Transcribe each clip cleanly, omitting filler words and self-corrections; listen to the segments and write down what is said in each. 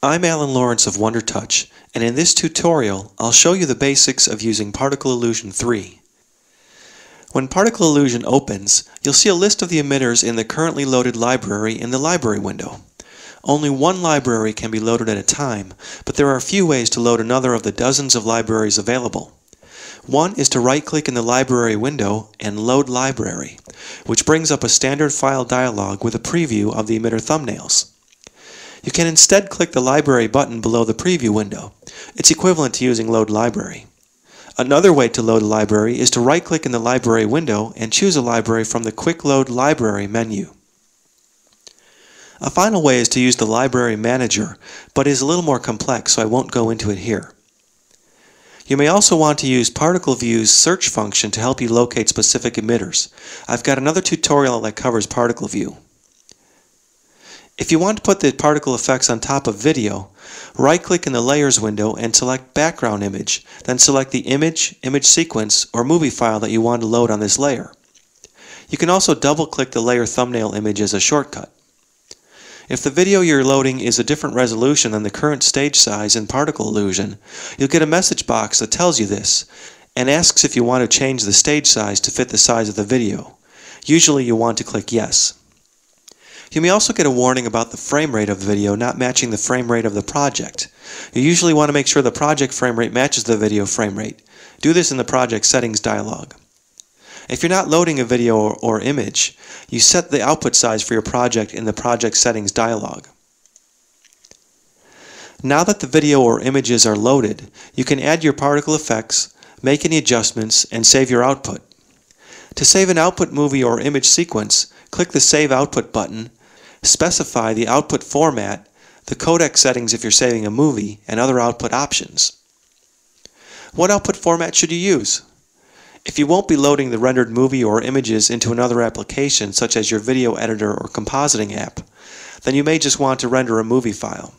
I'm Alan Lawrence of WonderTouch, and in this tutorial I'll show you the basics of using particleIllusion 3. When particleIllusion opens, you'll see a list of the emitters in the currently loaded library in the library window. Only one library can be loaded at a time, but there are a few ways to load another of the dozens of libraries available. One is to right-click in the library window and Load Library, which brings up a standard file dialog with a preview of the emitter thumbnails. You can instead click the Library button below the preview window. It's equivalent to using Load Library. Another way to load a library is to right-click in the library window and choose a library from the Quick Load Library menu. A final way is to use the Library Manager, but is a little more complex, so I won't go into it here. You may also want to use ParticleView's search function to help you locate specific emitters. I've got another tutorial that covers ParticleView. If you want to put the particle effects on top of video, right-click in the Layers window and select Background Image, then select the image, image sequence, or movie file that you want to load on this layer. You can also double-click the layer thumbnail image as a shortcut. If the video you're loading is a different resolution than the current stage size in particleIllusion, you'll get a message box that tells you this and asks if you want to change the stage size to fit the size of the video. Usually you want to click Yes. You may also get a warning about the frame rate of the video not matching the frame rate of the project. You usually want to make sure the project frame rate matches the video frame rate. Do this in the Project Settings dialog. If you're not loading a video or image, you set the output size for your project in the Project Settings dialog. Now that the video or images are loaded, you can add your particle effects, make any adjustments, and save your output. To save an output movie or image sequence, click the Save Output button, specify the output format, the codec settings if you're saving a movie, and other output options. What output format should you use? If you won't be loading the rendered movie or images into another application such as your video editor or compositing app, then you may just want to render a movie file.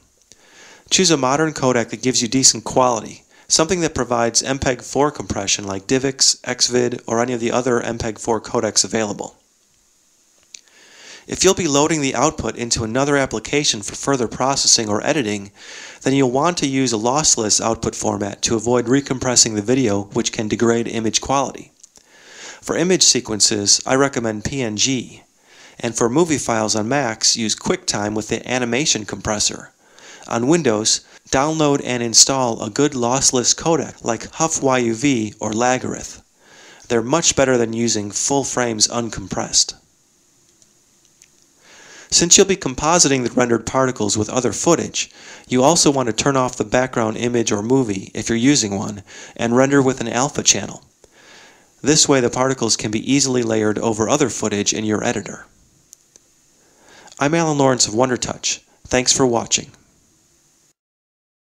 Choose a modern codec that gives you decent quality, something that provides MPEG-4 compression like DivX, Xvid, or any of the other MPEG-4 codecs available. If you'll be loading the output into another application for further processing or editing, then you'll want to use a lossless output format to avoid recompressing the video, which can degrade image quality. For image sequences, I recommend PNG, and for movie files on Macs, use QuickTime with the animation compressor. On Windows, download and install a good lossless codec like HuffYUV or Lagarith. They're much better than using full frames uncompressed. Since you'll be compositing the rendered particles with other footage, you also want to turn off the background image or movie if you're using one, and render with an alpha channel. This way the particles can be easily layered over other footage in your editor. I'm Alan Lawrence of WonderTouch. Thanks for watching.